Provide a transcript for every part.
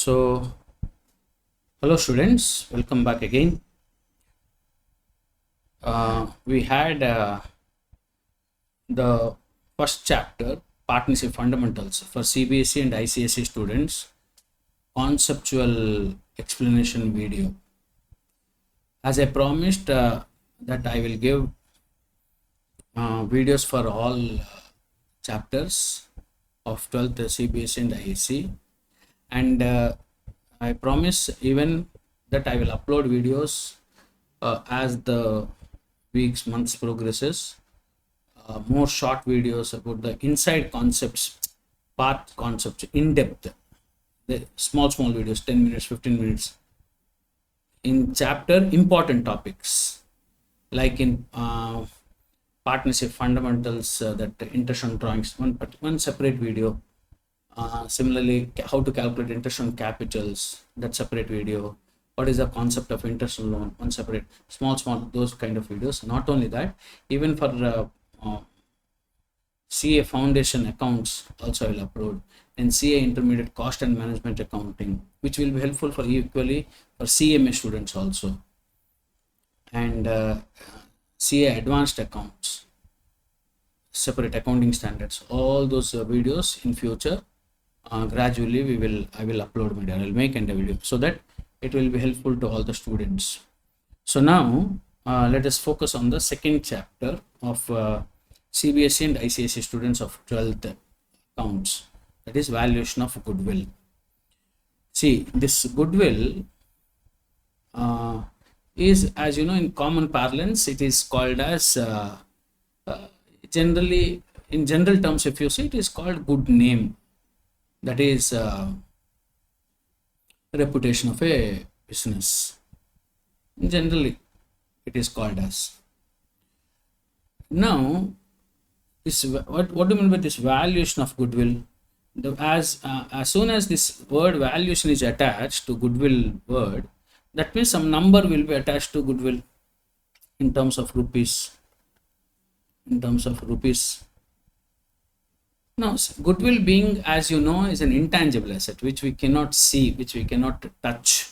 So, hello students, welcome back again. We had the first chapter, Partnership Fundamentals for Cbse and Icse students, conceptual explanation video. As I promised that I will give videos for all chapters of 12th Cbse and ISC, and I promise even that I will upload videos as the months progresses, more short videos about the inside concepts, part concepts in depth, the small videos, 10 minutes, 15 minutes, in chapter important topics like in partnership fundamentals, that interest on drawings, one separate video. Similarly, how to calculate interest on capitals, that separate video. What is the concept of interest on loan, one separate, small those kind of videos. Not only that, even for CA foundation accounts also I will upload, and CA intermediate cost and management accounting, which will be helpful for equally for CMA students also, and CA advanced accounts, separate accounting standards. All those videos in future gradually I will upload video. I will make a video so that it will be helpful to all the students. So now let us focus on the second chapter of Cbse and ICSE students of 12th accounts, that is valuation of goodwill. See, this goodwill is, as you know, in common parlance it is called as generally, in general terms, if you see, it is called good name, that is reputation of a business. Generally it is called as. Now this, what do you mean by this valuation of goodwill? As soon as this word valuation is attached to goodwill word, that means some number will be attached to goodwill in terms of rupees. Now, goodwill being, as you know, is an intangible asset which we cannot see, which we cannot touch.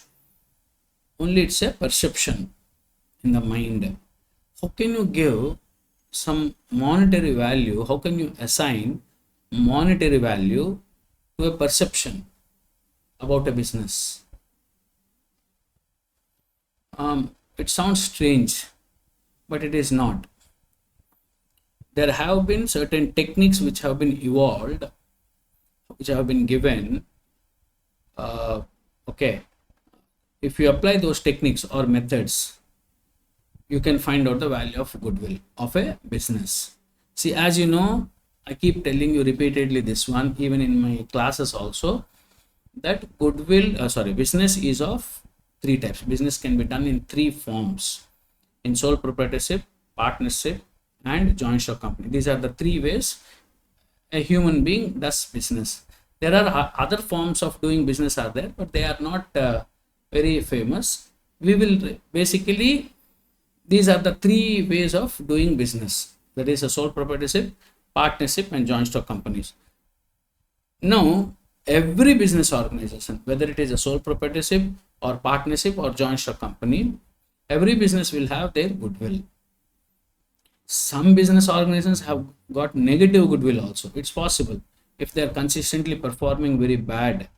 Only it's a perception in the mind. How can you give some monetary value? How can you assign monetary value to a perception about a business? It sounds strange, but it is not. There have been certain techniques which have been evolved, which have been given. Okay, if you apply those techniques or methods, you can find out the value of goodwill of a business. See, as you know, I keep telling you repeatedly this one, even in my classes also, that business is of three types. Business can be done in three forms: in sole proprietorship, partnership, and joint stock company. These are the three ways a human being does business. There are other forms of doing business are there, but they are not very famous. We will basically, these are the three ways of doing business, that is a sole proprietorship, partnership, and joint stock companies. Now every business organization, whether it is a sole proprietorship or partnership or joint stock company, every business will have their goodwill. Some business organizations have got negative goodwill also. It's possible. If they are consistently performing very bad,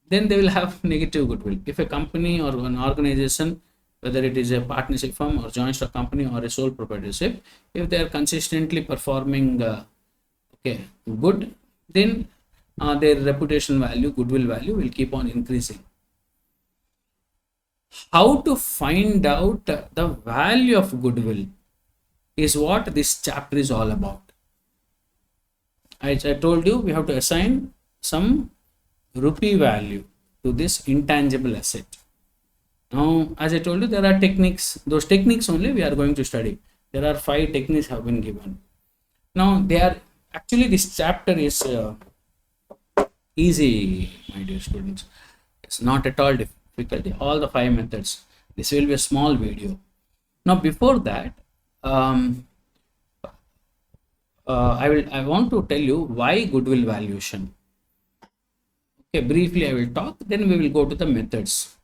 then they will have negative goodwill. If a company or an organization, whether it is a partnership firm or joint stock company or a sole proprietorship, if they are consistently performing good, then their reputation value, goodwill value will keep on increasing. How to find out the value of goodwill is what this chapter is all about. I told you we have to assign some rupee value to this intangible asset. Now, as I told you, there are techniques. Those techniques only we are going to study. There are 5 techniques have been given. Now, they are actually, this chapter is easy, my dear students. It's not at all difficult. All the 5 methods. This will be a small video. Now, before that, I want to tell you why goodwill valuation. Okay, briefly I will talk, then we will go to the methods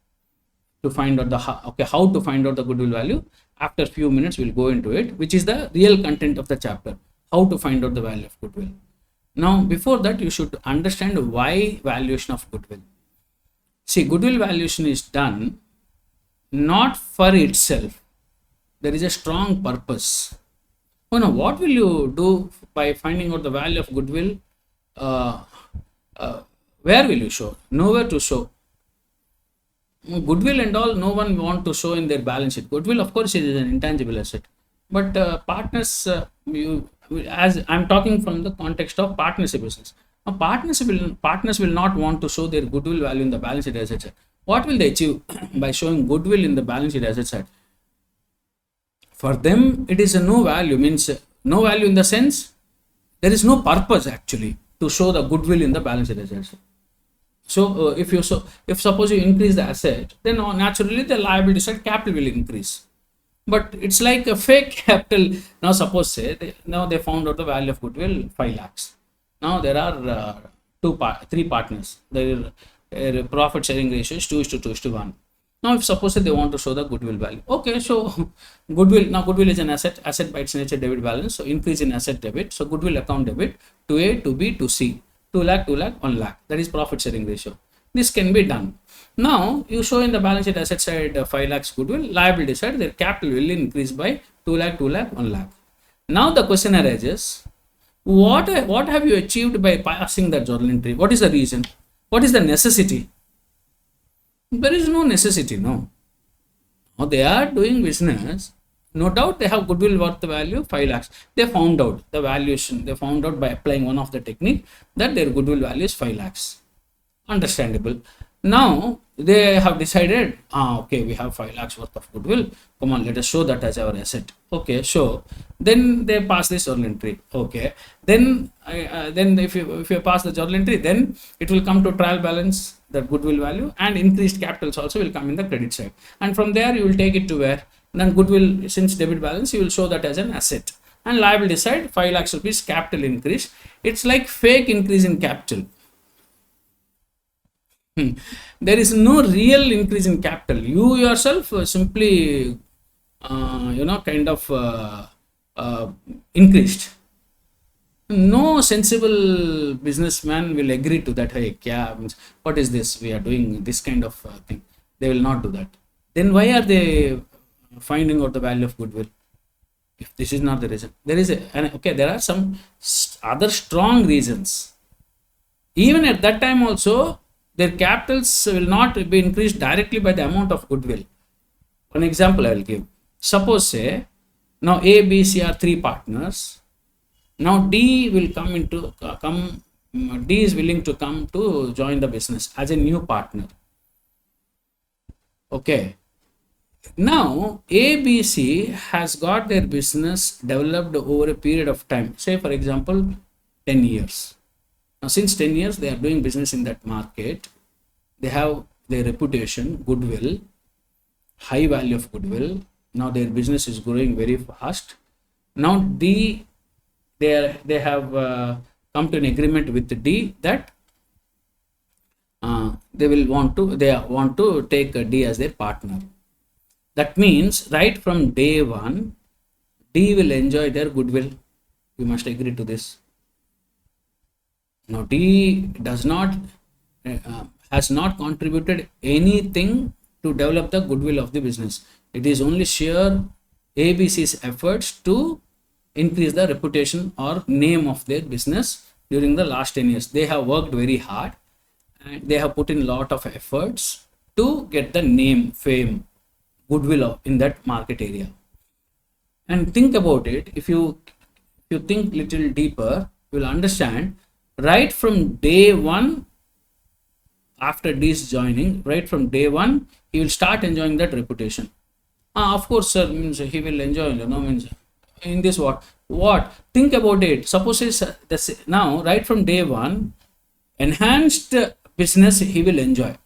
to find out the how to find out the goodwill value. After few minutes we'll go into it, which is the real content of the chapter, how to find out the value of goodwill. Now before that, you should understand why valuation of goodwill. See, goodwill valuation is done not for itself. There is a strong purpose. Oh no, what will you do by finding out the value of goodwill? Where will you show? Nowhere to show. Goodwill and all, no one want to show in their balance sheet. Goodwill, of course, is an intangible asset, but partners, as I'm talking from the context of partnership business. Now, partners will not want to show their goodwill value in the balance sheet asset side. What will they achieve by showing goodwill in the balance sheet asset side? For them, it is a no value, means no value in the sense there is no purpose actually to show the goodwill in the balance sheet asset side. So if suppose you increase the asset, then naturally the liability side capital will increase. But it's like a fake capital. Now suppose say now they found out the value of goodwill 5 lakhs. Now there are three partners. Their profit sharing ratio is 2:2:1. Now if suppose they want to show the goodwill value, okay, so goodwill is an asset by its nature debit balance. So increase in asset debit. So goodwill account debit to A, to B, to C. 2 lakh, 1 lakh. That is profit sharing ratio. This can be done. Now you show in the balance sheet asset side 5 lakhs goodwill, liability side their capital will increase by 2 lakh, 1 lakh. Now the question arises, what have you achieved by passing that journal entry? What is the reason? What is the necessity? There is no necessity, no. Now they are doing business. No doubt they have goodwill worth the value 5 lakhs. They found out the valuation. They found out by applying one of the technique that their goodwill value is 5 lakhs. Understandable. Now they have decided, okay, we have 5 lakhs worth of goodwill. Come on, let us show that as our asset. Okay, show. Then they pass this journal entry. Okay. Then if you pass the journal entry, then it will come to trial balance, the goodwill value, and increased capitals also will come in the credit side. And from there you will take it to where? Then goodwill, since debit balance, you will show that as an asset. And liability side, 5 lakhs rupees capital increase. It's like fake increase in capital. There is no real increase in capital. You yourself simply, increased. No sensible businessman will agree to that. Hey, what is this? We are doing this kind of thing. They will not do that. Then why are they finding out the value of goodwill? If this is not the reason, there are some other strong reasons. Even at that time also, their capitals will not be increased directly by the amount of goodwill. One example I will give. Suppose say now A, B, C are 3 partners. Now D will D is willing to come to join the business as a new partner. Okay. Now ABC has got their business developed over a period of time, say for example 10 years. Now since 10 years they are doing business in that market, they have their reputation, goodwill, high value of goodwill. Now their business is growing very fast. Now D, they have come to an agreement with D that they want to take D as their partner. That means right from day one, D will enjoy their goodwill. You must agree to this. Now D does not has not contributed anything to develop the goodwill of the business. It is only sheer ABC's efforts to increase the reputation or name of their business during the last 10 years. They have worked very hard and they have put in a lot of efforts to get the name, fame, goodwill in that market area. And think about it. If you think little deeper, you will understand right from day one, after D's joining, right from day one, he will start enjoying that reputation. Of course, sir, means he will enjoy, means in this what? Think about it. Suppose now, right from day one, enhanced business he will enjoy.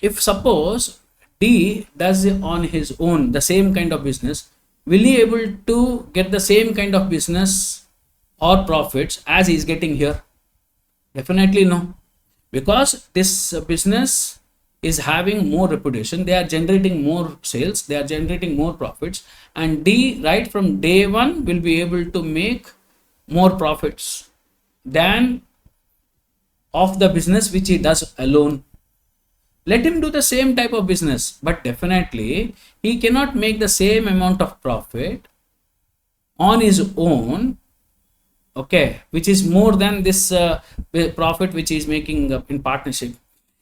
If suppose D does on his own the same kind of business, will he able to get the same kind of business or profits as he is getting here? Definitely no. because this business is having more reputation, they are generating more sales, they are generating more profits, and D right from day one will be able to make more profits than of the business which he does alone. Let him do the same type of business, but definitely he cannot make the same amount of profit on his own, okay, which is more than this profit which he is making in partnership.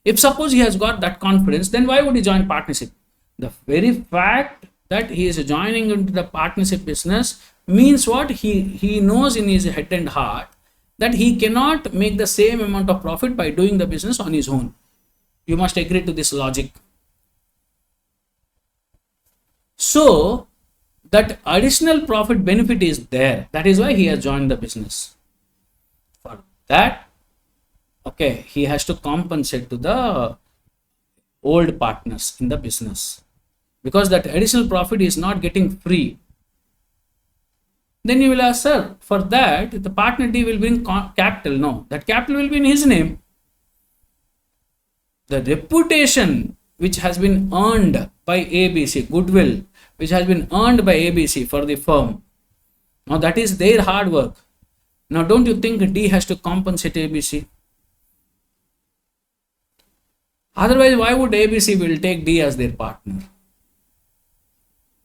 If suppose he has got that confidence, then why would he join partnership? The very fact that he is joining into the partnership business means what? He knows in his head and heart that he cannot make the same amount of profit by doing the business on his own. You must agree to this logic. So that additional profit benefit is there. That is why he has joined the business. For that, okay, he has to compensate to the old partners in the business, because that additional profit is not getting free. Then you will ask, sir, for that the partner D will bring capital. No, that capital will be in his name. The reputation which has been earned by ABC, goodwill which has been earned by ABC for the firm, now that is their hard work. Now don't you think D has to compensate ABC? Otherwise, why would ABC will take D as their partner?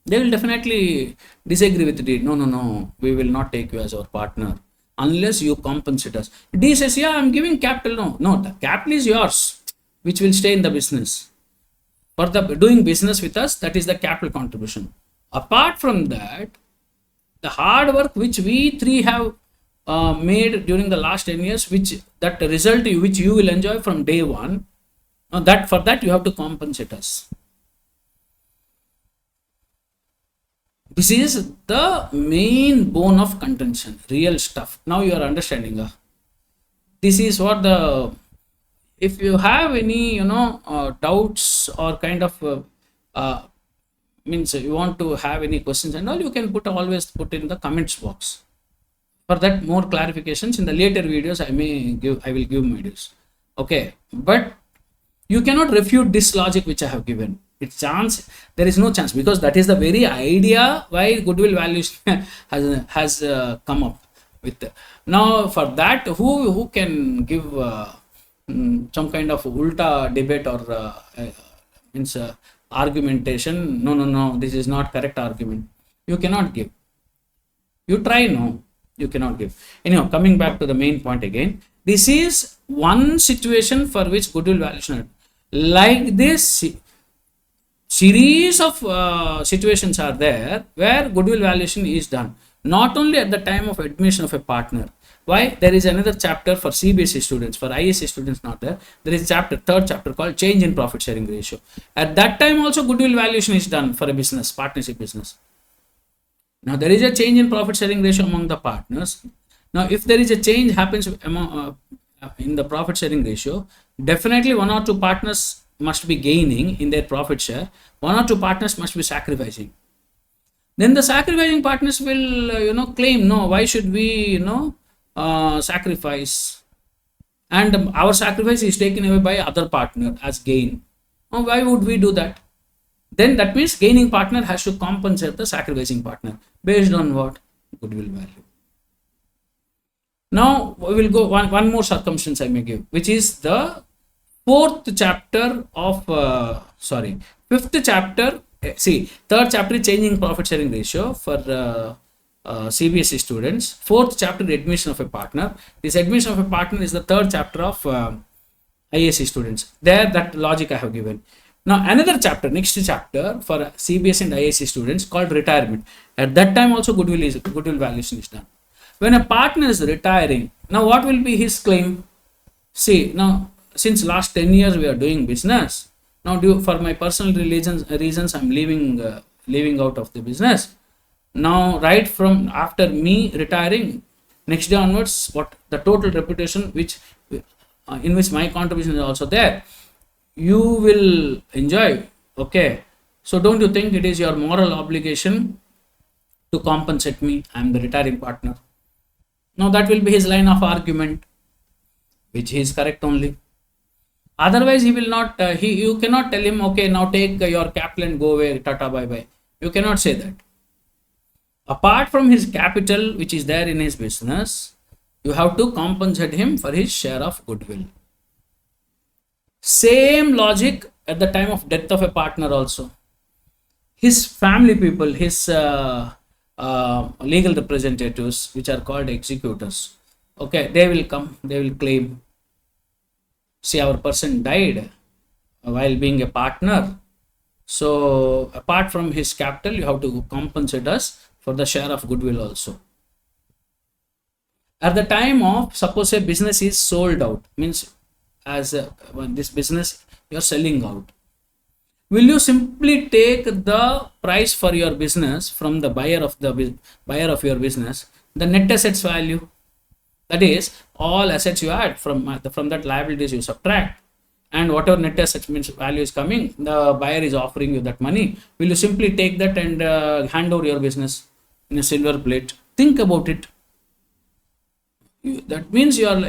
They will definitely disagree with D. No, we will not take you as our partner unless you compensate us. D says, yeah, I'm giving capital. No, the capital is yours, which will stay in the business. For the doing business with us, that is the capital contribution. Apart from that, the hard work which we three have made during the last 10 years, which that result which you will enjoy from day one, that for that you have to compensate us. This is the main bone of contention, real stuff. Now you are understanding. This is what the, if you have any doubts or kind of means you want to have any questions and all, you can always put in the comments box. For that more clarifications in the later videos I will give videos. Okay, but you cannot refute this logic which I have given. There is no chance, because that is the very idea why goodwill valuation has come up with. Now for that, who can give some kind of ulta debate or means argumentation? No, this is not correct argument. You cannot give. You try, no, you cannot give. Anyhow, coming back to the main point again, this is one situation for which goodwill valuation, like this series of situations are there where goodwill valuation is done, not only at the time of admission of a partner. Why? There is another chapter for Cbse students, for ISC students not there. There is a third chapter called change in profit sharing ratio. At that time also goodwill valuation is done for a business, partnership business. Now there is a change in profit sharing ratio among the partners. Now if there is a change happens among, in the profit sharing ratio, definitely one or two partners must be gaining in their profit share, one or two partners must be sacrificing. Then the sacrificing partners will claim, no, why should we sacrifice, and our sacrifice is taken away by other partner as gain. Why would we do that? Then that means gaining partner has to compensate the sacrificing partner based on what? Goodwill value. Now we will go one more circumstance I may give, which is the fifth chapter, third chapter is changing profit sharing ratio for Cbse students. Fourth chapter, admission of a partner. This admission of a partner is the third chapter of ISC students. There, that logic I have given. Now another chapter, next chapter for Cbse and ISC students called retirement. At that time also goodwill valuation is done. When a partner is retiring, now what will be his claim? See, now since last 10 years we are doing business. Now for my personal reasons I'm leaving out of the business. Now right from after me retiring, next day onwards, what the total reputation which in which my contribution is also there, you will enjoy. Okay, so don't you think it is your moral obligation to compensate me? I am the retiring partner. Now that will be his line of argument, which is correct only. Otherwise he will not, you cannot tell him, okay, now take your capital and go away, tata bye bye. You cannot say that. Apart from his capital which is there in his business, you have to compensate him for his share of goodwill. Same logic at the time of death of a partner also. His family people, his legal representatives, which are called executors, okay, they will come, they will claim, see, our person died while being a partner, so apart from his capital you have to compensate us for the share of goodwill also. At the time of, suppose a business is sold out, means as when this business you are selling out, will you simply take the price for your business from the buyer of your business, the net assets value, that is all assets you add, from that liabilities you subtract, and whatever net assets means value is coming, the buyer is offering you that money, will you simply take that and hand over your business in a silver plate? Think about it. That means your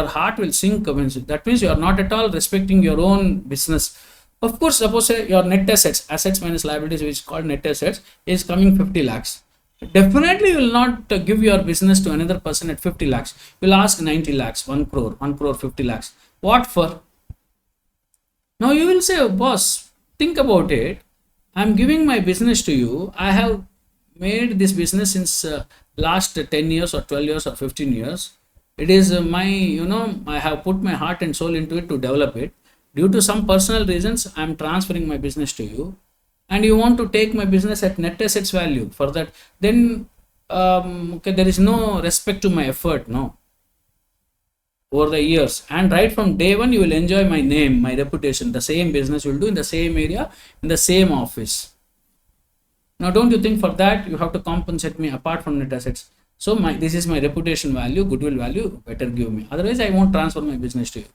heart will sink. That means you are not at all respecting your own business. Of course, suppose your net assets minus liabilities, which is called net assets, is coming 50 lakhs. Definitely you will not give your business to another person at 50 lakhs. You will ask 90 lakhs, 1 crore 50 lakhs. What for? Now you will say, oh, boss, think about it. I am giving my business to you. I have made this business since last 10 years or 12 years or 15 years. It is my, I have put my heart and soul into it to develop it. Due to some personal reasons, I am transferring my business to you, and you want to take my business at net assets value. For that, then okay, there is no respect to my effort, no, over the years. And right from day one, you will enjoy my name, my reputation, the same business you will do in the same area, in the same office. Now, don't you think for that you have to compensate me apart from net assets? So this is my reputation value, goodwill value, better give me. Otherwise, I won't transfer my business to you.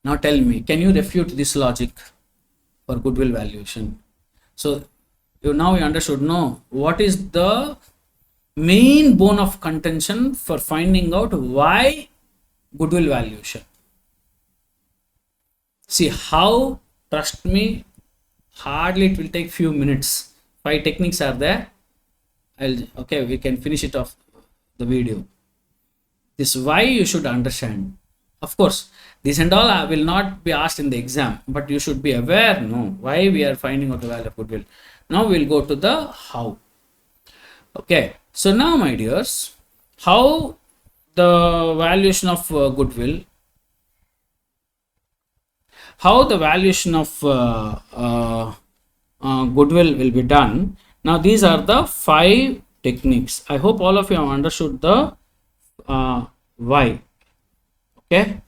Now tell me, can you refute this logic for goodwill valuation? So you understood, no, what is the main bone of contention for finding out why goodwill valuation. See how, trust me, hardly it will take few minutes. 5 techniques are there. Okay, we can finish it off the video. This why you should understand. Of course, this and all will not be asked in the exam, but you should be aware, no, why we are finding out the value of goodwill. Now we'll go to the how. Okay, so now my dears, how the valuation of goodwill, how the valuation of goodwill will be done. Now these are the 5 techniques. I hope all of you have understood the why. Okay,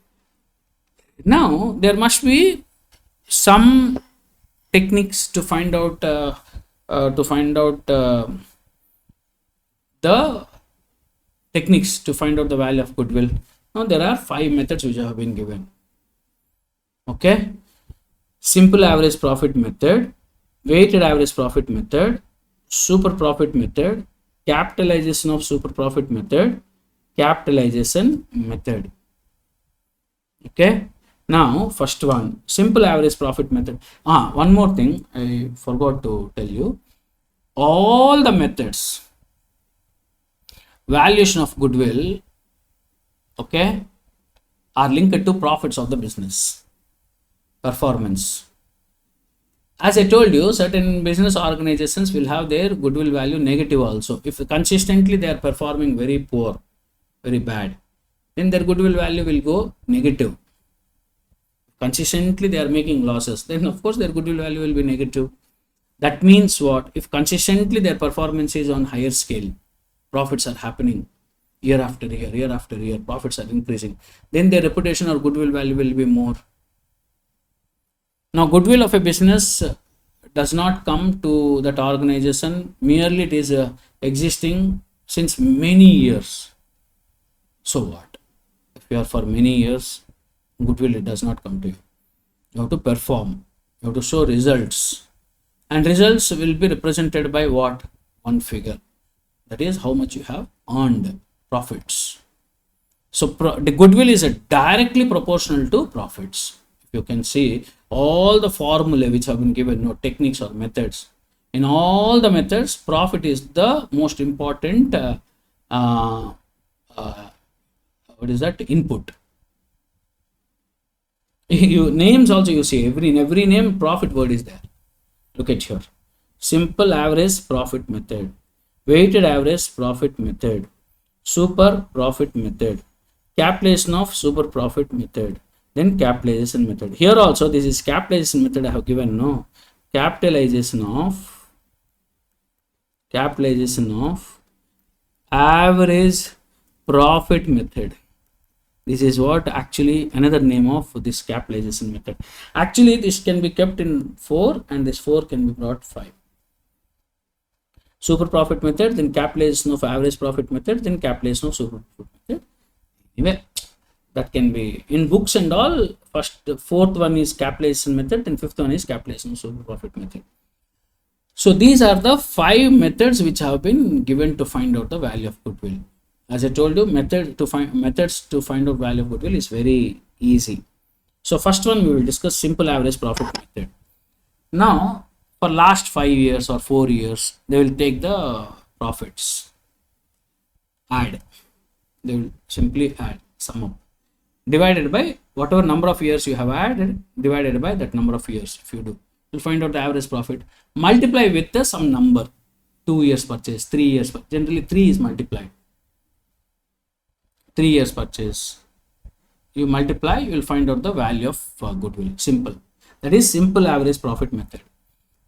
now there must be some techniques to find out the techniques to find out the value of goodwill. Now there are 5 methods which have been given. Okay, simple average profit method, weighted average profit method, super profit method, capitalization of super profit method, capitalization method. Okay, now first one, simple average profit method. One more thing I forgot to tell you. All the methods, valuation of goodwill, okay, are linked to profits of the business, performance. As I told you, certain business organizations will have their goodwill value negative also. If consistently they are performing very poor, very bad, then their goodwill value will go negative. Consistently they are making losses, then of course their goodwill value will be negative. That means what? If consistently their performance is on higher scale, profits are happening year after year, profits are increasing, then their reputation or goodwill value will be more. Now goodwill of a business does not come to that organization merely it is existing since many years. So what? If you are for many years, goodwill, it does not come to you. You have to perform, you have to show results, and results will be represented by what? One figure, that is how much you have earned, profits. So the goodwill is directly proportional to profits. If you can see all the formulae which have been given, no techniques or methods. In all the methods, profit is the most important. Uh, what is that input? You names also you see in every name profit word is there. Look at here. Simple average profit method, weighted average profit method, super profit method, capitalization of super profit method, then capitalization method. Here also this is capitalization method I have given, no, capitalization of average profit method. This is what actually another name of this capitalization method. Actually this can be kept in 4 and this 4 can be brought 5. Super profit method, then capitalization of average profit method, then capitalization of super profit method. Anyway, that can be in books and all. First, fourth one is capitalization method, and fifth one is capitalization of super profit method. So these are the 5 methods which have been given to find out the value of goodwill. As I told you, methods to find out value of goodwill is very easy. So first one we will discuss simple average profit method. Now for last 5 years or 4 years, they will take the profits, add, they will simply add, sum up, divided by whatever number of years you have added, divided by that number of years. If you do, you'll find out the average profit, multiply with the some number, 2 years purchase, 3 years, generally 3 is multiplied, 3 years purchase, you multiply, you will find out the value of goodwill. Simple. That is simple average profit method.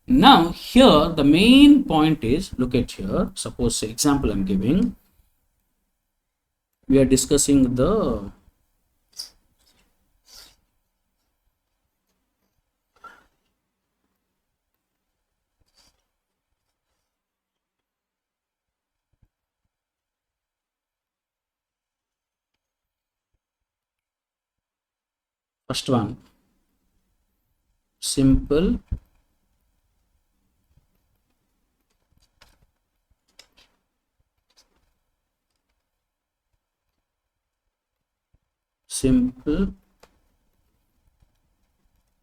Now here the main point is, look at here, suppose say example I'm giving, we are discussing the first one, simple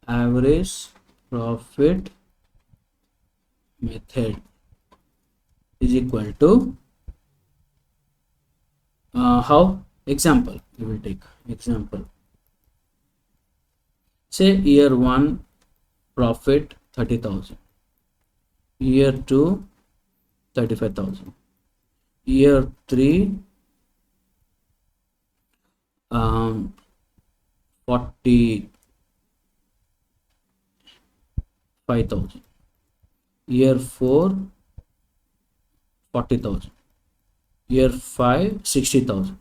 average profit method is equal to how? Example, we will take example. Say year 1 profit 30,000, year 2 35,000, year 3 45,000, year 4 40,000, year 5 60,000.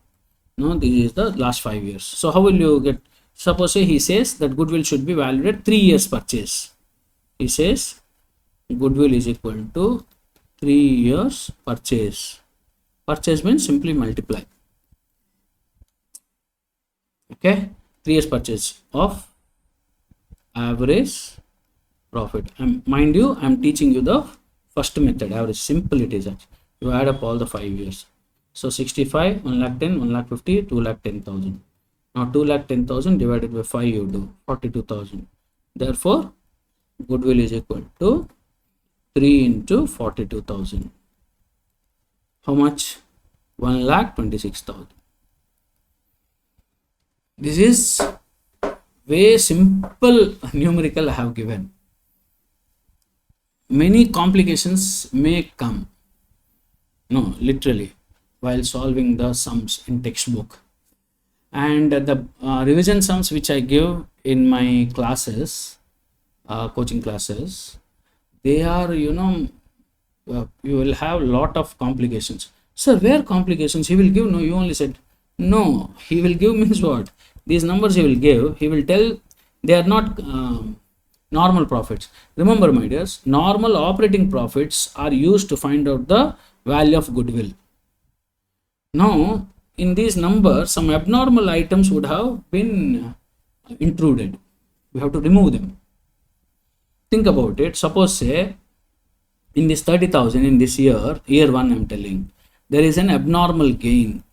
No, this is the last 5 years. So how will you get? Suppose he says that goodwill should be valued at 3 years purchase. He says goodwill is equal to 3 years purchase. Purchase means simply multiply. Okay, 3 years purchase of average profit. Mind you, I am teaching you the first method, average. Simple it is. You add up all the 5 years. So 65, 1,10,000, 1,50,000, 2,10,000. Now 2,10,000 divided by 5 you do 42,000. Therefore, goodwill is equal to 3 into 42,000. How much? 1,26,000. This is very simple numerical I have given. Many complications may come. No, literally, while solving the sums in textbook. And the revision sums which I give in my classes, coaching classes, they are, you will have a lot of complications. Sir, where complications? He will give, no, you only said, no, he will give means what? These numbers he will give, he will tell they are not normal profits. Remember, my dears, normal operating profits are used to find out the value of goodwill. Now, in these numbers, some abnormal items would have been intruded. We have to remove them. Think about it. Suppose say in this 30,000 in this year 1 I am telling, there is an abnormal gain.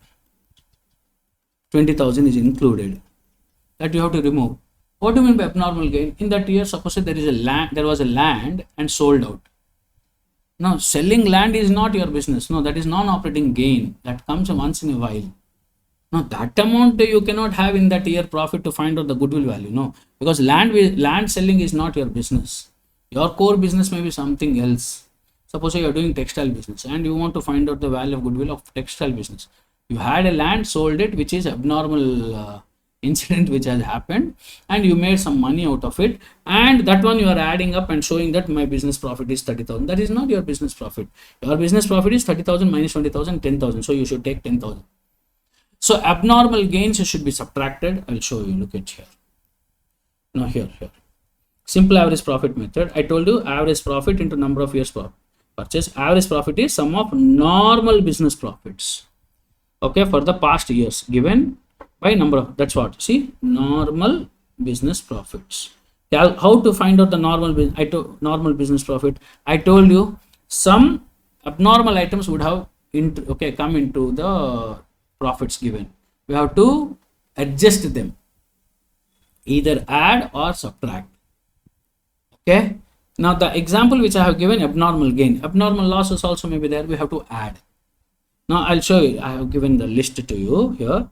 20,000 is included. That you have to remove. What do you mean by abnormal gain? In that year, suppose there was a land and sold out. Now, selling land is not your business. No, that is non-operating gain. That comes once in a while. Now, that amount you cannot have in that year profit to find out the goodwill value. No, because land selling is not your business. Your core business may be something else. Suppose you are doing textile business and you want to find out the value of goodwill of textile business. You had a land, sold it, which is abnormal incident which has happened, and you made some money out of it, and that one you are adding up and showing that my business profit is 30,000. That is not your business profit. Your business profit is 30,000 minus 20,000, 10,000. So you should take 10,000. So abnormal gains should be subtracted. I'll show you. Look at here. Now here. Simple average profit method. I told you average profit into number of years purchase. Average profit is sum of normal business profits. Okay, for the past years given by number of, that's what, see, normal business profits. How to find out the normal business profit? I told you some abnormal items would have come into the profits given. We have to adjust them, either add or subtract. Okay, now the example which I have given, abnormal gain, abnormal losses also may be there. We have to add. Now I'll show you. I have given the list to you here.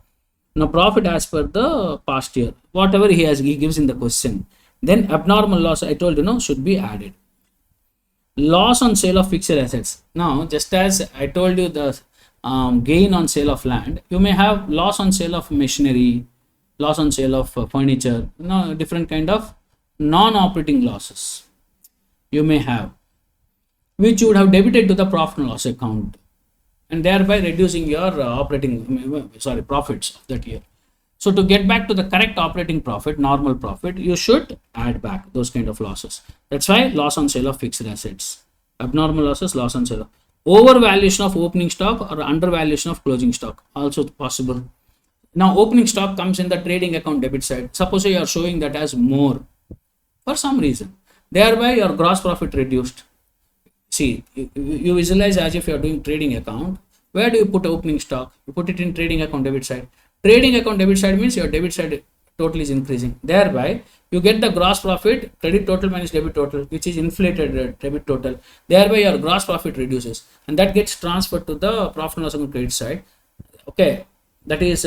Now profit as per the past year, whatever he gives in the question. Then abnormal loss, I told you, should be added. Loss on sale of fixed assets. Now just as I told you the gain on sale of land, you may have loss on sale of machinery, loss on sale of furniture, different kind of non-operating losses you may have, which you would have debited to the profit and loss account, and thereby reducing your profits of that year. So to get back to the correct operating profit, normal profit, you should add back those kind of losses. That's why loss on sale of fixed assets, abnormal losses, loss on sale. Overvaluation of opening stock or undervaluation of closing stock, also possible. Now opening stock comes in the trading account debit side. Suppose you are showing that as more for some reason, thereby your gross profit reduced. See, you visualize as if you are doing trading account. Where do you put opening stock? You put it in trading account debit side. Trading account debit side means your debit side total is increasing. Thereby, you get the gross profit, credit total minus debit total, which is inflated debit total. Thereby, your gross profit reduces, and that gets transferred to the profit and loss account credit side. Okay, that is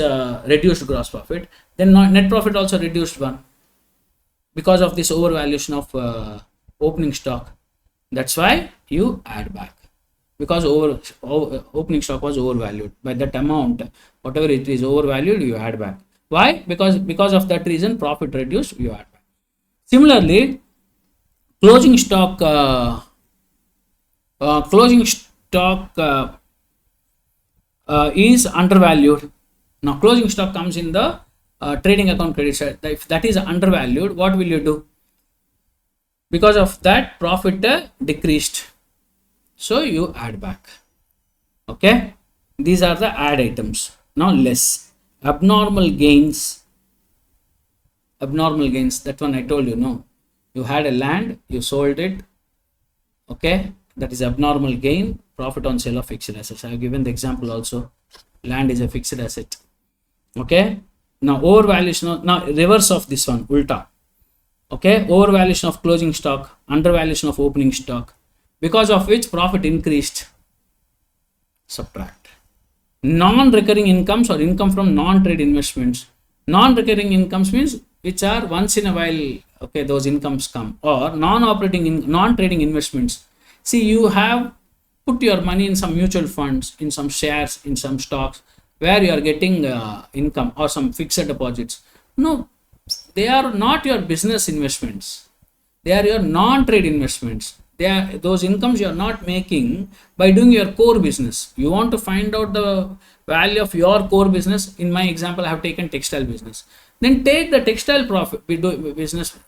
reduced gross profit. Then net profit also reduced one because of this overvaluation of opening stock. That's why you add back, because opening stock was overvalued by that amount. Whatever it is overvalued, you add back. Why? Because of that reason, profit reduced, you add back. Similarly, closing stock is undervalued. Now closing stock comes in the trading account credit side. If that is undervalued, what will you do? Because of that, profit decreased, so you add back. Okay, these are the add items. Now less abnormal gains. That one I told you, you had a land, you sold it. Okay, that is abnormal gain. Profit on sale of fixed assets. I have given the example also. Land is a fixed asset. Okay, now overvaluation. Now reverse of this one, ulta. Okay, overvaluation of closing stock, undervaluation of opening stock, because of which profit increased. Subtract. Non-recurring incomes or income from non-trade investments. Non-recurring incomes means which are once in a while. Okay, those incomes come. Or non-trading investments. See, you have put your money in some mutual funds, in some shares, in some stocks, where you are getting income, or some fixed deposits. No, they are not your business investments. They are your non-trade investments. Those incomes you are not making by doing your core business. You want to find out the value of your core business. In my example, I have taken textile business. Then take the textile business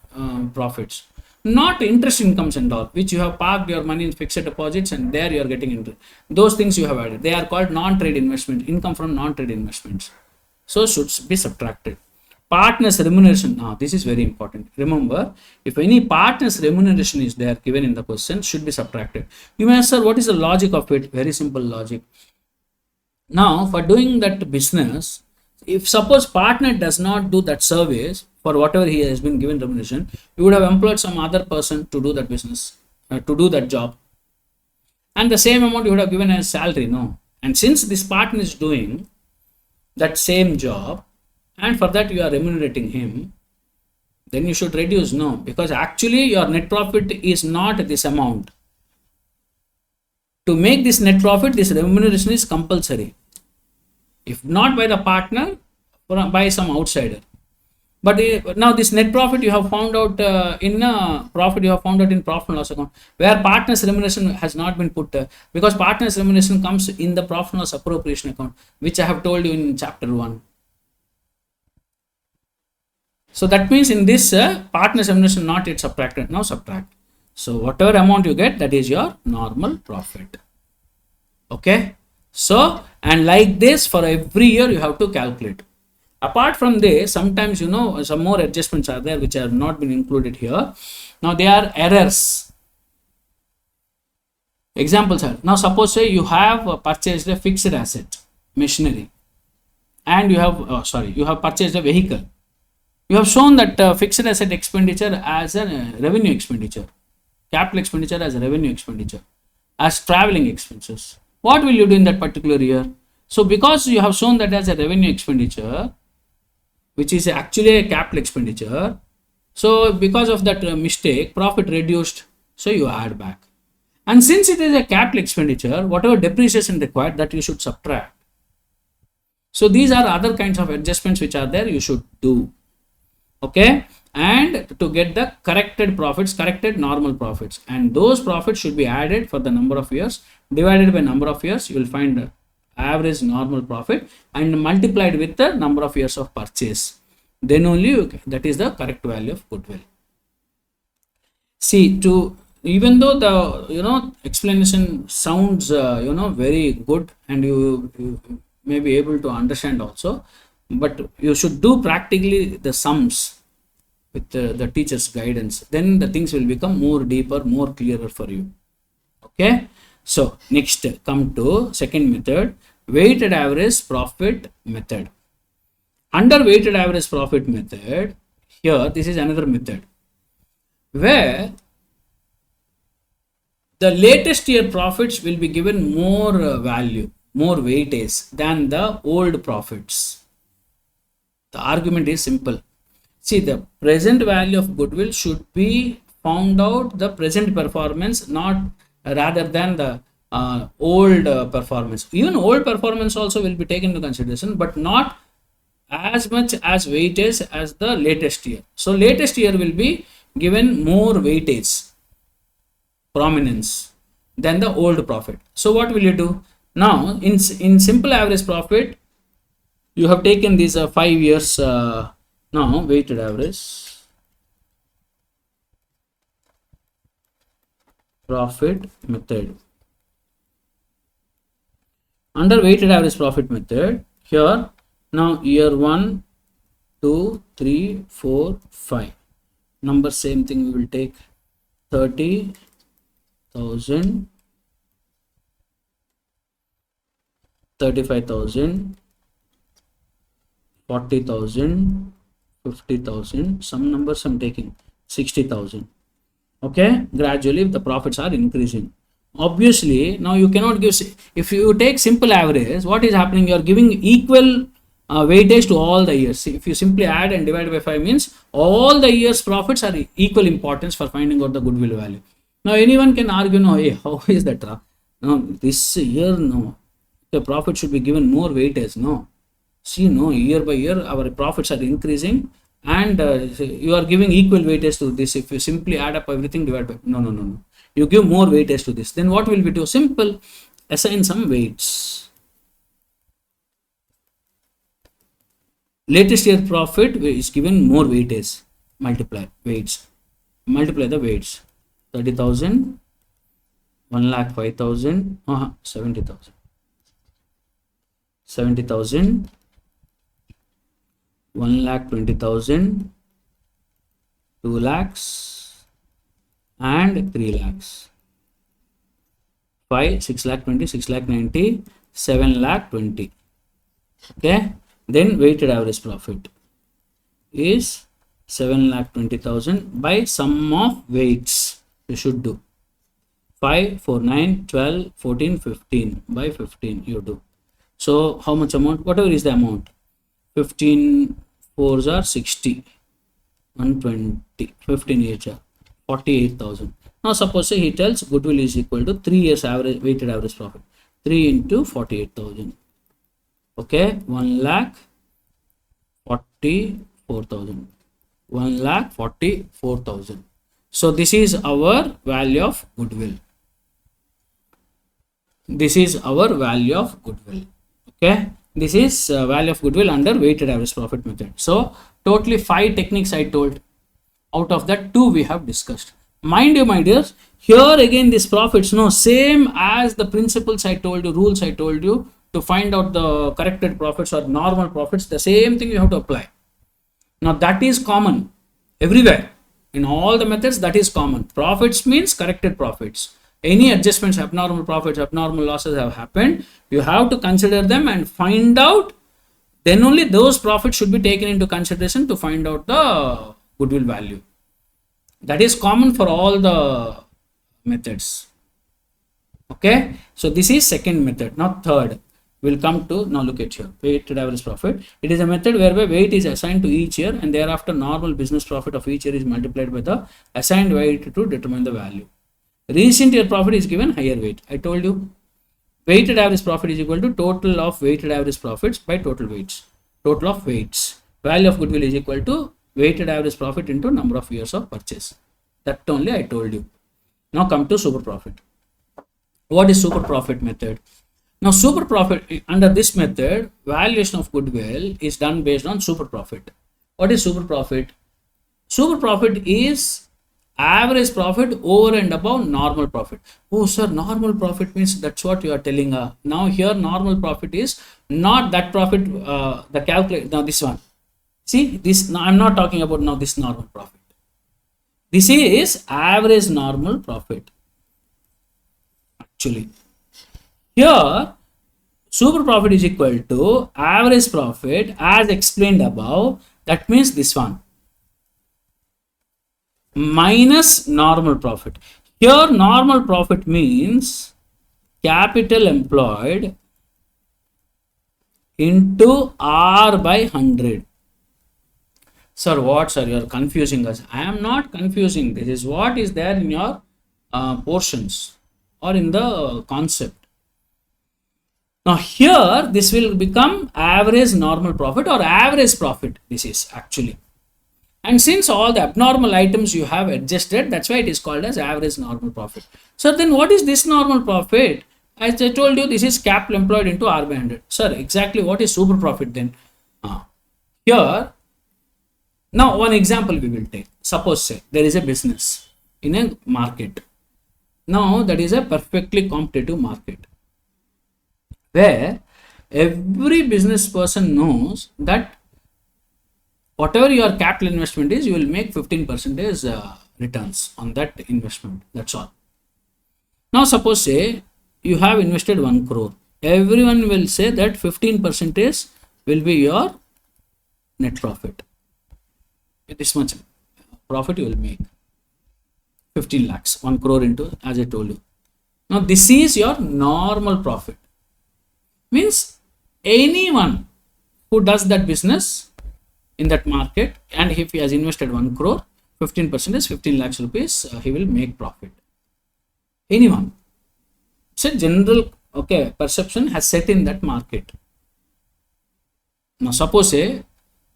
profits, not interest incomes and all, which you have parked your money in fixed deposits, and there you are getting interest. Those things you have added. They are called non-trade investment, income from non-trade investments. So should be subtracted. Partners remuneration. Now this is very important. Remember, if any partners remuneration is there given in the question, should be subtracted. You may ask, sir, what is the logic of it? Very simple logic. Now for doing that business, If suppose partner does not do that service for whatever he has been given remuneration, you would have employed some other person to do that business, to do that job, and the same amount you would have given as salary, no? And since this partner is doing that same job, and for that you are remunerating him, then you should reduce, no? Because actually your net profit is not this amount. To make this net profit, this remuneration is compulsory. If not by the partner, by some outsider. But now this net profit you have found out in profit, you have found out in profit and loss account, where partner's remuneration has not been put, because partner's remuneration comes in the profit and loss appropriation account, which I have told you in chapter 1. So that means in this partner's remuneration not yet subtracted, now subtract. So whatever amount you get, that is your normal profit. Okay. So, and like this for every year you have to calculate. Apart from this, sometimes some more adjustments are there which have not been included here. Now they are errors. Examples are, now suppose say you have purchased a fixed asset, machinery, and you have you have purchased a vehicle. You have shown that fixed asset expenditure as a revenue expenditure, capital expenditure as a revenue expenditure, as traveling expenses. What will you do in that particular year? So because you have shown that as a revenue expenditure, which is actually a capital expenditure, so because of that mistake, profit reduced, so you add back. And since it is a capital expenditure, whatever depreciation required, that you should subtract. So these are other kinds of adjustments which are there, you should do. Okay. And to get the corrected profits, corrected normal profits, and those profits should be added for the number of years, divided by number of years, you will find average normal profit, and multiplied with the number of years of purchase. Then only that is the correct value of goodwill. See, even though the explanation sounds very good, and you may be able to understand also, but you should do practically the sums with the teacher's guidance. Then the things will become more deeper, more clearer for you. Okay. So next, come to second method, weighted average profit method. Under weighted average profit method, here this is another method where the latest year profits will be given more value, more weightage than the old profits. The argument is simple. See, the present value of goodwill should be found out the present performance, not rather than the old performance. Even old performance also will be taken into consideration, but not as much as weightage as the latest year. So latest year will be given more weightage, prominence than the old profit. So what will you do? Now in simple average profit, you have taken these 5 years. Now weighted average profit method. Under weighted average profit method, here now year 1, 2, 3, 4, 5. Number same thing we will take 30,000, 35,000, 40,000, 50,000, some numbers I'm taking 60,000. Okay, gradually the profits are increasing. Obviously, now you cannot give, if you take simple average, what is happening? You are giving equal weightage to all the years. If you simply add and divide by 5 means all the years profits are equal importance for finding out the goodwill value. Now anyone can argue, no, hey, how is that? No, this year, no, the profit should be given more weightage. No. See, no, year by year our profits are increasing, and you are giving equal weightage to this. If you simply add up everything, divide by, no, you give more weightage to this. Then what will we do? Simple, assign some weights. Latest year profit is given more weightage, multiply weights, multiply the weights. 30,000, 1,05,000, 70,000, 70,000, 1,20,000, 2 lakhs, and 3 lakhs. 5, 6,20,000, 6,90,000, 7,20,000. Okay. Then weighted average profit is 7,20,000 by sum of weights. You should do 5, 4, 9, 12, 14, 15 by 15 you do. So how much amount? Whatever is the amount. 15 fours are 60, 120, 15 each are 48,000. Now suppose say he tells goodwill is equal to 3 years average weighted average profit. 3 into 48,000. Okay, 1,44,000. 1,44,000. So this is our value of goodwill. This is our value of goodwill. Okay, this is value of goodwill under weighted average profit method. So totally 5 techniques I told. Out of that 2 we have discussed. Mind you, my dears, here again this profits, no, same as the principles I told you, rules I told you to find out the corrected profits or normal profits, the same thing you have to apply. Now that is common everywhere. In all the methods that is common. Profits means corrected profits. Any adjustments, abnormal profits, abnormal losses have happened, you have to consider them and find out, then only those profits should be taken into consideration to find out the goodwill value. That is common for all the methods. Okay, so this is second method. Now third, we'll come to, now look at here, weighted average profit. It is a method whereby weight is assigned to each year and thereafter normal business profit of each year is multiplied by the assigned weight to determine the value. Recent year profit is given higher weight. I told you weighted average profit is equal to total of weighted average profits by total weights. Total of weights. Value of goodwill is equal to weighted average profit into number of years of purchase. That only I told you. Now come to super profit. What is super profit method? Now super profit, under this method, valuation of goodwill is done based on super profit. What is super profit? Super profit is average profit over and above normal profit. Oh sir, normal profit means that's what you are telling. Now here normal profit is not that profit, the calculate, now this one. See this, now I'm not talking about now this normal profit. This is average normal profit. Actually, here super profit is equal to average profit as explained above. That means this one minus normal profit. Here normal profit means capital employed into R by 100. Sir, what sir, you are confusing us. I am not confusing. This is what is there in your portions or in the concept. Now here this will become average normal profit or average profit. This is actually. And since all the abnormal items you have adjusted, that's why it is called as average normal profit. So then what is this normal profit? As I told you, this is capital employed into R by 100. Sir, exactly what is super profit then? Here, now one example we will take. Suppose say there is a business in a market. Now that is a perfectly competitive market where every business person knows that whatever your capital investment is, you will make 15% returns on that investment. That's all. Now suppose say you have invested 1 crore. Everyone will say that 15% will be your net profit. This much profit you will make. 15 lakhs, 1 crore into, as I told you. Now this is your normal profit. Means anyone who does that business in that market, and if he has invested 1 crore, 15% is 15 lakhs rupees, he will make profit. Anyone. So general perception has set in that market. Now suppose say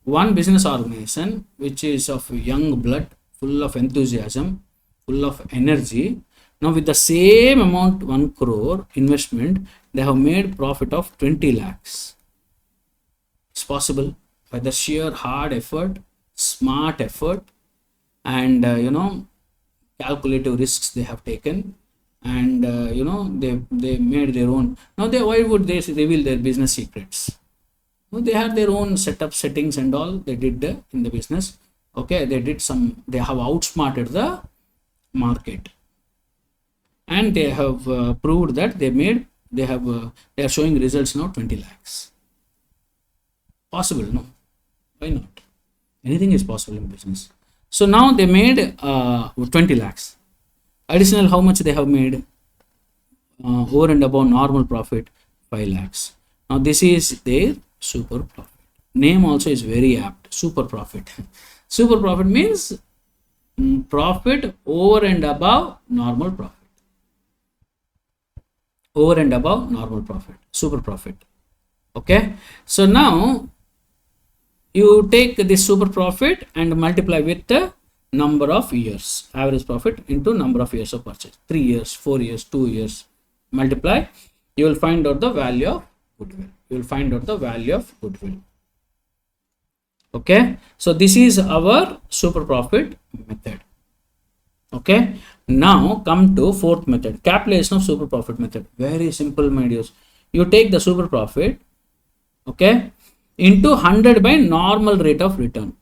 one business organization which is of young blood, full of enthusiasm, full of energy. Now with the same amount 1 crore investment, they have made profit of 20 lakhs. It's possible by the sheer hard effort, smart effort, and calculative risks they have taken, and they made their own. Now why would they reveal their business secrets? Well, they had their own setup settings and all they did in the business. Okay, they have outsmarted the market, and they have proved that they are showing results now 20 lakhs. Possible, no? Why not? Anything is possible in business. So now they made 20 lakhs. Additional, how much they have made? Over and above normal profit, 5 lakhs. Now this is their super profit. Name also is very apt, super profit. Super profit means profit over and above normal profit. Over and above normal profit, super profit. Okay, so now you take this super profit and multiply with the number of years, average profit into number of years of purchase, 3 years, 4 years, 2 years, multiply, you will find out the value of goodwill. You will find out the value of goodwill. Okay, so this is our super profit method. Okay, now come to fourth method, calculation of super profit method. Very simple, my dears. You take the super profit, okay, into 100 by normal rate of return.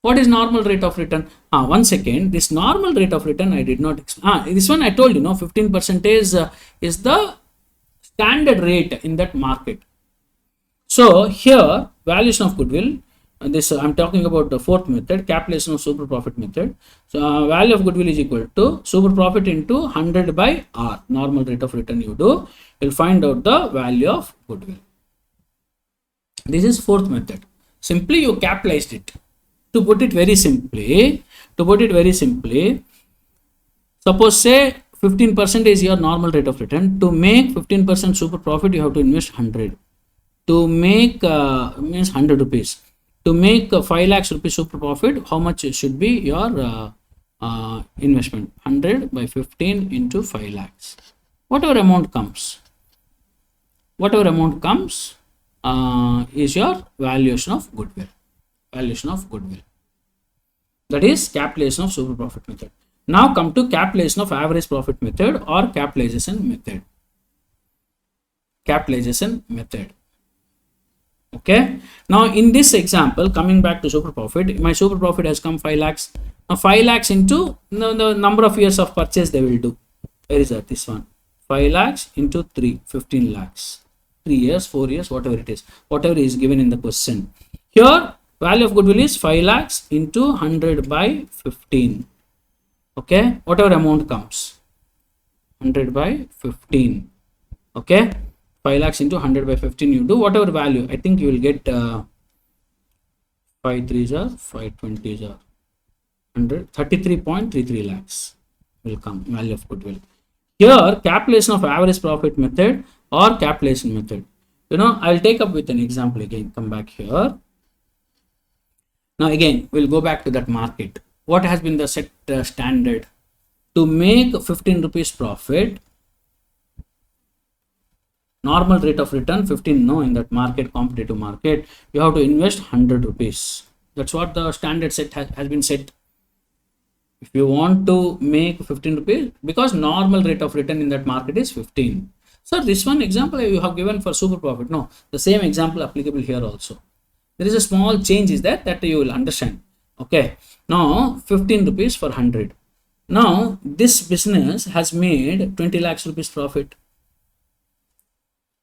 What is normal rate of return? One second, this normal rate of return I did not explain. This one I told you, no, 15% is the standard rate in that market. So here, valuation of goodwill, this I'm talking about the fourth method, calculation of super profit method. So value of goodwill is equal to super profit into 100 by R, normal rate of return you do, you'll find out the value of goodwill. This is fourth method. Simply you capitalized it. To put it very simply, suppose say 15% is your normal rate of return. To make 15% super profit, you have to invest 100. To make means 100 rupees. To make 5 lakhs rupees super profit, how much should be your investment? 100 by 15 into 5 lakhs. Whatever amount comes is your valuation of goodwill. That is capitalization of super profit method. Now come to capitalization of average profit method or capitalization method. Okay, now in this example, coming back to super profit, my super profit has come 5 lakhs. Now 5 lakhs into the number of years of purchase they will do. Where is that? This one, 5 lakhs into 3, 15 lakhs. 3 years, 4 years, whatever it is, whatever is given in the question. Here value of goodwill is 5 lakhs into 100 by 15. Okay, whatever amount comes, 100 by 15. Okay, 5 lakhs into 100 by 15, you do whatever value. I think you will get 5 3s are 5 20s are 100, 33.33 lakhs will come value of goodwill. Here calculation of average profit method or capitalization method. I will take up with an example again. Come back here. Now again we'll go back to that market. What has been the set standard? To make 15 rupees profit, normal rate of return 15, no, in that market, competitive market, you have to invest 100 rupees. That's what the standard set has been set. If you want to make 15 rupees, because normal rate of return in that market is 15. So this one example you have given for super profit. No, the same example applicable here also. There is a small change is that you will understand. Okay, now 15 rupees for 100. Now this business has made 20 lakhs rupees profit.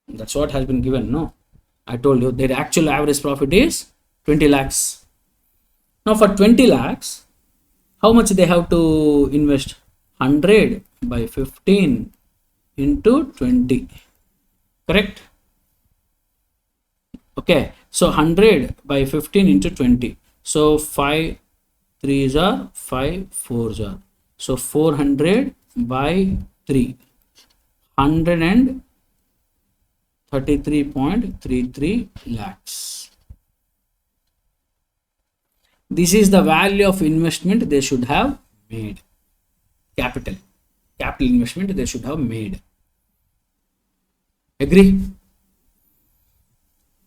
That's what has been given. No, I told you their actual average profit is 20 lakhs. Now for 20 lakhs, how much they have to invest? 100 by 15 into 20. Correct? Okay, so 100 by 15 into 20. So 5 3s are 5 4s are. So 400 by 3. 133.33 lakhs. This is the value of investment they should have made. Capital investment they should have made. Agree?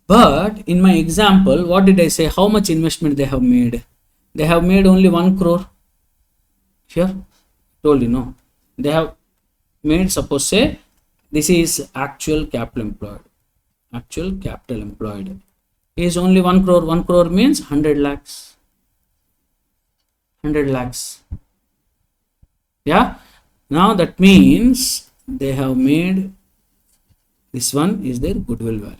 But in my example, what did I say? How much investment they have made? They have made only 1 crore. Here, told you, no. They have made, suppose say, this is actual capital employed. Actual capital employed is only 1 crore. 1 crore means 100 lakhs. 100 lakhs. Yeah. Now that means they have made, this one is their goodwill value.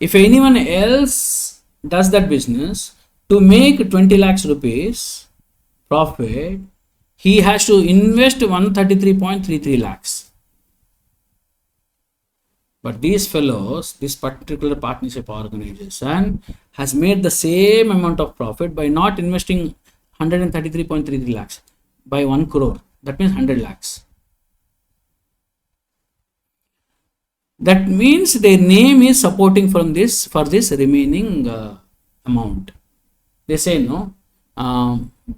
If anyone else does that business, to make 20 lakhs rupees profit, he has to invest 133.33 lakhs. But these fellows, this particular partnership organization has made the same amount of profit by not investing 133.33 lakhs, by 1 crore. That means 100 lakhs. That means their name is supporting from this for this remaining amount. They say no,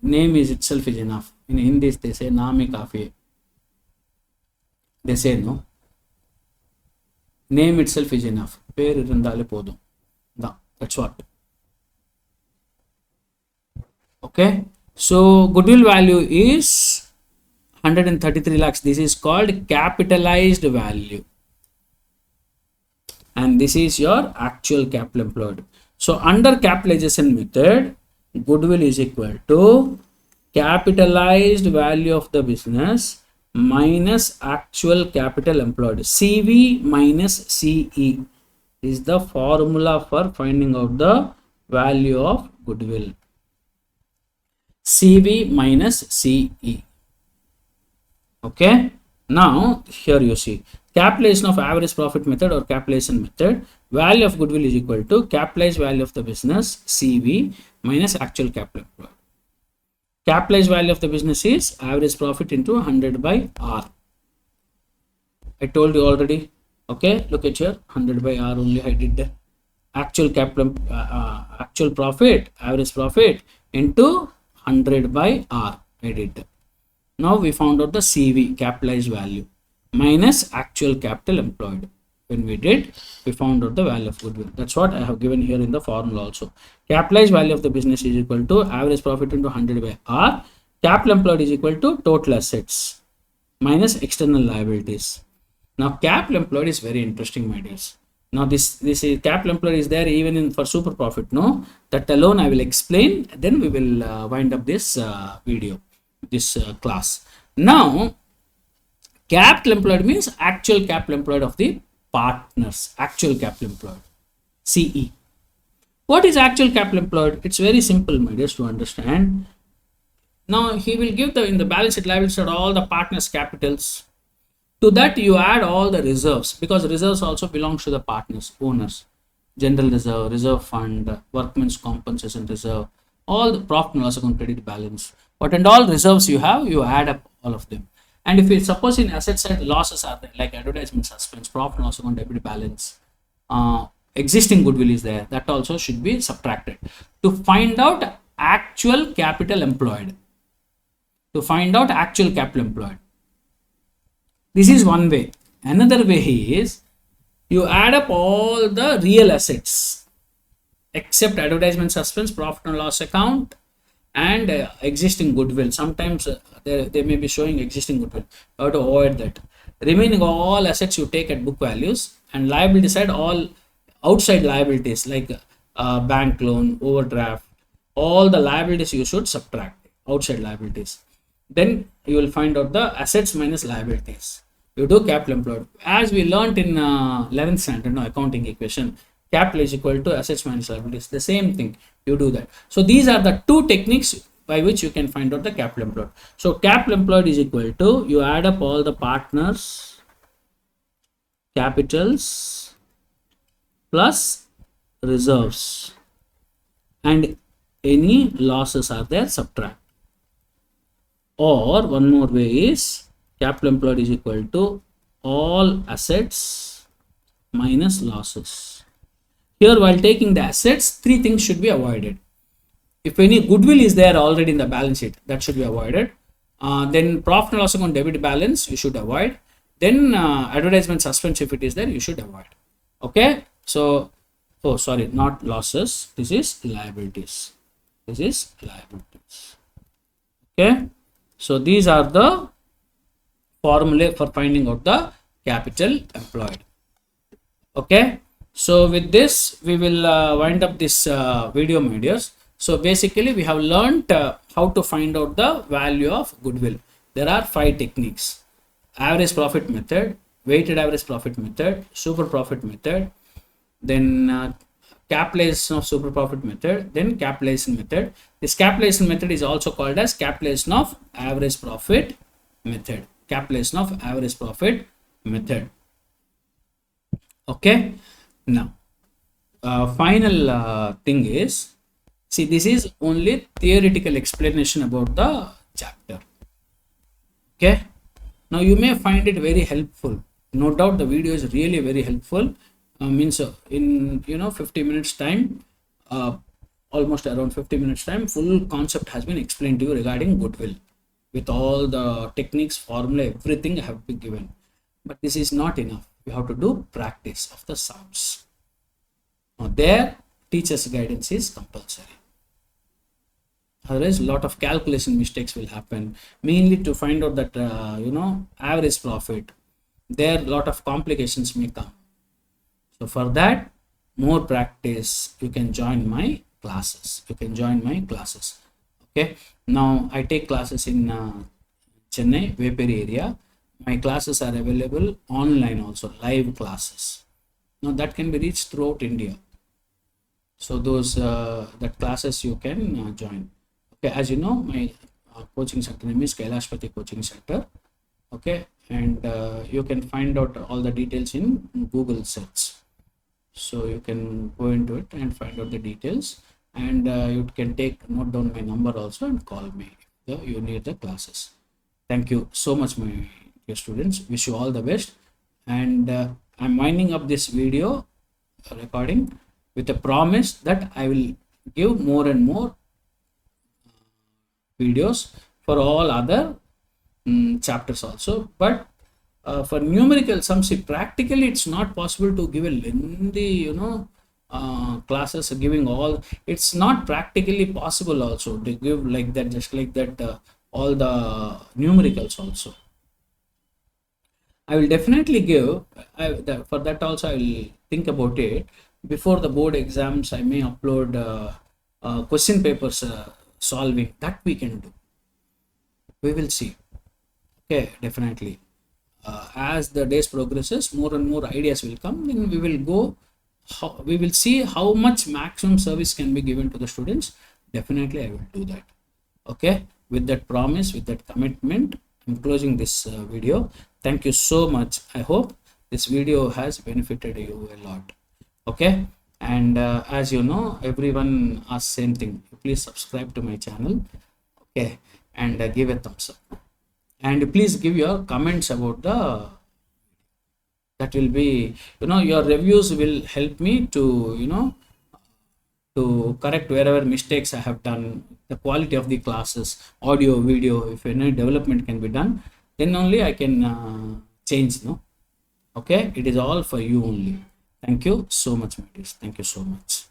name is itself is enough. In Hindi they say naam hi kafi. They say no, name itself is enough. Per irundale podum. That's what. Okay. So goodwill value is 133 lakhs. This is called capitalized value. And this is your actual capital employed. So under capitalization method, goodwill is equal to capitalized value of the business minus actual capital employed. CV minus CE is the formula for finding out the value of goodwill. CV minus CE. Okay. Now here you see capitalization of average profit method or capitalization method, value of goodwill is equal to capitalized value of the business CV minus actual capital employed. Capitalized value of the business is average profit into 100 by R. I told you already. Okay, look at here, 100 by R only I did. Actual capital, actual profit, average profit into 100 by R I did. Now we found out the CV, capitalized value, minus actual capital employed. When we did, we found out the value of goodwill. That's what I have given here in the formula also. Capitalized value of the business is equal to average profit into 100 by R. Capital employed is equal to total assets minus external liabilities. Now capital employed is very interesting, my dears. Now this is capital employed is there even in for super profit. No, that alone I will explain. Then we will wind up this video, this class. Now capital employed means actual capital employed of the partners, actual capital employed, CE. What is actual capital employed? It's very simple, my dears, to understand. Now he will give in the balance sheet liabilities all the partners' capitals. To that you add all the reserves, because reserves also belongs to the partners, owners. General reserve, reserve fund, workmen's compensation reserve, all the profit and loss account, credit balance. What and all reserves you have, you add up all of them. And if it's suppose in asset side losses are there, like advertisement suspense, profit and loss account, debit balance, existing goodwill is there, that also should be subtracted to find out actual capital employed. To find out actual capital employed. This is one way. Another way is you add up all the real assets except advertisement suspense, profit and loss account, and existing goodwill. Sometimes they may be showing existing goodwill. You have to avoid that. Remaining all assets you take at book values, and liability side all outside liabilities like bank loan, overdraft, all the liabilities you should subtract, outside liabilities. Then you will find out the assets minus liabilities. You do capital employed. As we learnt in 11th standard accounting equation, capital is equal to assets minus liabilities. The same thing, you do that. So these are the two techniques by which you can find out the capital employed. So capital employed is equal to, you add up all the partners' capitals plus reserves, and any losses are there, subtract. Or one more way is capital employed is equal to all assets minus losses. Here while taking the assets, three things should be avoided. If any goodwill is there already in the balance sheet, that should be avoided. Then profit and loss account debit balance you should avoid. Then advertisement suspense, if it is there, you should avoid. Okay. So, oh sorry, not losses. This is liabilities. This is liabilities. Okay. So these are the formulae for finding out the capital employed. Okay. So with this we will wind up this video, my dears. So basically we have learnt how to find out the value of goodwill. There are 5 techniques: average profit method, weighted average profit method, super profit method, then capitalization of super profit method, then capitalization method. This capitalization method is also called as capitalization of average profit method. Capitalization of average profit method. Okay. Now, final thing is, see, this is only theoretical explanation about the chapter. Okay. Now you may find it very helpful. No doubt the video is really very helpful. Means in 50 minutes time, almost around 50 minutes time, full concept has been explained to you regarding goodwill, with all the techniques, formula, everything have been given. But this is not enough. You have to do practice of the sums. Now there, teacher's guidance is compulsory. Otherwise, a lot of calculation mistakes will happen, mainly to find out that average profit. There, a lot of complications may come. So for that, more practice, you can join my classes. Okay. Now I take classes in Chennai, Veperi area. My classes are available online also, live classes. Now that can be reached throughout India. So those that classes you can join. Okay, as you know, my coaching center name is Kpcc Coaching Center. Okay, and you can find out all the details in Google search. So you can go into it and find out the details, and you can note down my number also and call me if you need the classes. Thank you so much, my dear students. Wish you all the best. And I'm winding up this video recording with a promise that I will give more and more videos for all other chapters also. But for numerical sums, practically it's not possible to give a lengthy classes giving all. It's not practically possible also to give like that, just like that, all the numericals also. I will definitely give for that also. I will think about it. Before the board exams, I may upload question papers solving. That we can do. We will see. Okay, definitely. As the days progresses, more and more ideas will come. Then we will go. We will see how much maximum service can be given to the students. Definitely, I will do that. Okay. With that promise, with that commitment, I'm closing this video. Thank you so much. I hope this video has benefited you a lot. Okay. And as you know, everyone asks same thing. Please subscribe to my channel. Okay. And give a thumbs up. And please give your comments about that will be, your reviews will help me to, to correct wherever mistakes I have done, the quality of the classes, audio, video. If any development can be done, then only I can change. No. Okay. It is all for you only. Thank you so much, my dears. Thank you so much.